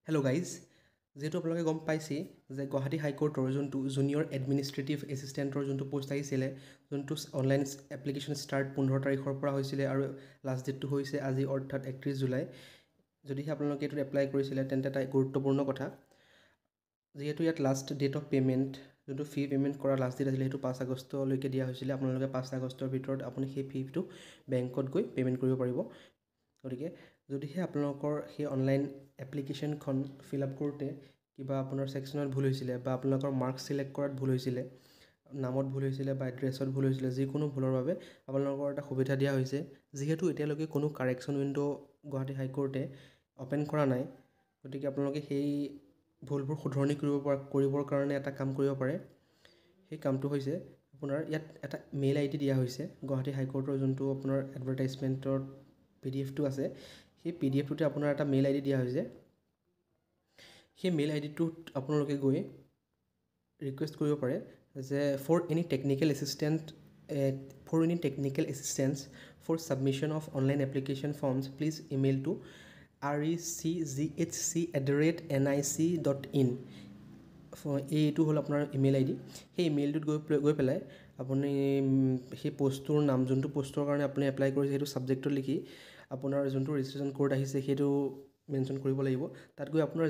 Hello' guys, যিহেতু আপোনালোকে গম পাইছেই যে গুৱাহাটী হাইকোৰ্টৰ যোনটো জুনিয়ৰ এডমিনিষ্ট্ৰেটিভ এছিষ্টেণ্টৰ যোনটো পোষ্ট আহিছিলে, যোনটো অনলাইন এপ্লিকেশ্যন ষ্টাৰ্ট 15 তাৰিখৰ পৰা হৈছিলে আৰু লাষ্ট ডেটটো হৈছে আজি অৰ্থাৎ 31 জুলাই। যদিহে আপোনালোকে এইটোত এপ্লাই কৰিছিলে তেন্তে এটা গুৰুত্বপূৰ্ণ কথা, যিহেতু ইয়াত লাষ্ট ডেট অফ পে'মেণ্ট, যোনটো ফি পে'মেণ্ট কৰা লাষ্ট ডেট আছিলে সেইটো 5 আগষ্টলৈকে দিয়া হৈছিলে। আপোনালোকে 5 আগষ্টৰ ভিতৰত আপুনি সেই ফিটো বেংকত গৈ পে'মেণ্ট কৰিব পাৰিব। গতিকে যদিহে আপোনালোকৰ সেই অনলাইন এপ্লিকেশ্যনখন ফিল আপ কৰোঁতে কিবা আপোনাৰ ছেকশ্যনত ভুল হৈছিলে বা আপোনালোকৰ মাৰ্কছ ছিলেক্ট কৰাত ভুল হৈছিলে, নামত ভুল হৈছিলে বা এড্ৰেছত ভুল হৈছিলে, যিকোনো ভুলৰ বাবে আপোনালোকৰ এটা সুবিধা দিয়া হৈছে। যিহেতু এতিয়ালৈকে কোনো কাৰেকশ্যন উইণ্ড' গুৱাহাটী হাইকোৰ্টে অ'পেন কৰা নাই, গতিকে আপোনালোকে সেই ভুলবোৰ শুধৰণি কৰিবৰ কাৰণে এটা কাম কৰিব পাৰে। সেই কামটো হৈছে আপোনাৰ ইয়াত এটা মেইল আই ডি দিয়া হৈছে। গুৱাহাটী হাইকোৰ্টৰ যোনটো আপোনাৰ এডভাৰটাইজমেণ্টৰ PDF-টো আছে, সেই PDF-টোতে আপোনাৰ এটা মেইল আই ডি দিয়া হৈছে। সেই মেইল আই ডিটোত আপোনালোকে গৈ ৰিকুৱেষ্ট কৰিব পাৰে যে for any technical assistance for submission of online application forms please email to recghc@nic.in। এইটো হ'ল আপোনাৰ ইমেইল আই ডি। সেই ইমেইলটোত গৈ পেলাই আপুনি সেই পোষ্টটোৰ নাম, যোনটো পোষ্টৰ কাৰণে আপুনি এপ্লাই কৰিছে সেইটো ছাবজেক্টত লিখি আপোনাৰ যোনটো ৰেজিষ্ট্ৰেশ্যন কোড আহিছে সেইটো মেনশ্যন কৰিব লাগিব। তাত গৈ আপোনাৰ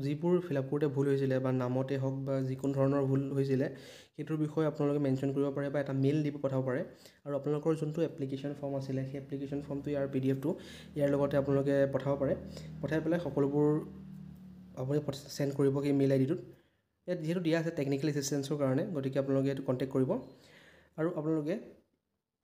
যিবোৰ ফিল আপ কৰোঁতে ভুল হৈছিলে বা নামতে হওক বা যিকোনো ধৰণৰ ভুল হৈছিলে সেইটোৰ বিষয়ে আপোনালোকে মেনশ্যন কৰিব পাৰে বা এটা মেইল দি পঠাব পাৰে। আৰু আপোনালোকৰ যোনটো এপ্লিকেশ্যন ফৰ্ম আছিলে সেই এপ্লিকেশ্যন ফৰ্মটো ইয়াৰ PDF-টো ইয়াৰ লগতে আপোনালোকে পঠাব পাৰে। পঠাই পেলাই সকলোবোৰ আপুনি চেণ্ড কৰিব সেই মেইল আই ডিটোত। ইয়াত যিহেতু দিয়া আছে টেকনিকেল এছিষ্টেঞ্চৰ কাৰণে, গতিকে আপোনালোকে এইটো কণ্টেক্ট কৰিব। আৰু আপোনালোকে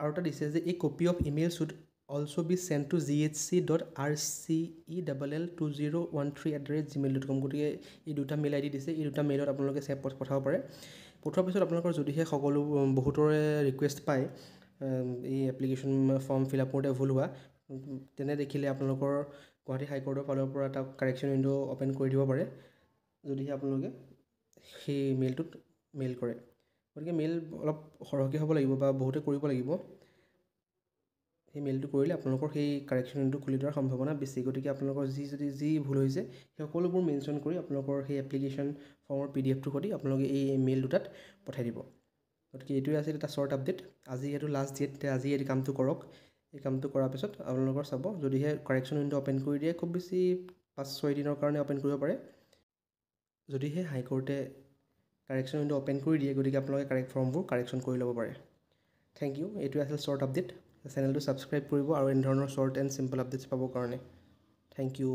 আৰু এটা দিছে যে এই copy of email should also' be sent to ghc.rcell2013@gmail.com। গতিকে এই দুটা মেইল আই ডি দিছে, এই দুটা মেইলত আপোনালোকে পঠাব পাৰে। পঠোৱাৰ পিছত আপোনালোকৰ যদিহে বহুতৰে ৰিকুৱেষ্ট পায় এই এপ্লিকেশ্যন ফৰ্ম ফিল আপ কৰোঁতে ভুল হোৱা, তেনে দেখিলে আপোনালোকৰ গুৱাহাটী হাইকোৰ্টৰ ফালৰ পৰা এটা কাৰেকশ্যন উইণ্ড' অ'পেন কৰি দিব পাৰে, যদিহে আপোনালোকে সেই মেইলটোত মেইল কৰে। গতিকে মেইল অলপ সৰহকৈ হ'ব লাগিব বা বহুতে কৰিব লাগিব। সেই মেইলটো কৰিলে আপোনালোকৰ সেই কাৰেকশ্যন উইণ্ড'টো খুলি দিয়াৰ সম্ভাৱনা বেছি। গতিকে আপোনালোকৰ যি ভুল হৈছে সেই সকলোবোৰ মেনশ্যন কৰি আপোনালোকৰ সেই এপ্লিকেশ্যন ফৰ্মৰ PDF-টো সৈতে আপোনালোকে এই মেইল দুটাত পঠাই দিব। গতিকে এইটোৱে আছিল এটা শ্বৰ্ট আপডেট। আজি যিহেতু লাষ্ট ডেট, আজি এই কামটো কৰক। এই কামটো কৰাৰ পিছত আপোনালোকৰ চাব, যদিহে কাৰেকশ্যন উইণ্ড' অ'পেন কৰি দিয়ে, খুব বেছি 5-6 দিনৰ কাৰণে অ'পেন কৰিব পাৰে। যদিহে হাইকোৰ্টে কাৰেকশ্যন উইণ্ড' অ'পেন কৰি দিয়ে, গতিকে আপোনালোকে ফৰ্মবোৰ কাৰেকশ্যন কৰি ল'ব পাৰে। Thank you. এইটোৱে আছিল শ্বৰ্ট আপডেট। চেনেলটো ছাবস্ক্ৰাইব কৰিব আৰু এনেধৰণৰ শ্বৰ্ট এণ্ড চিম্পল আপডেটছ পাবৰ কাৰণে। Thank U.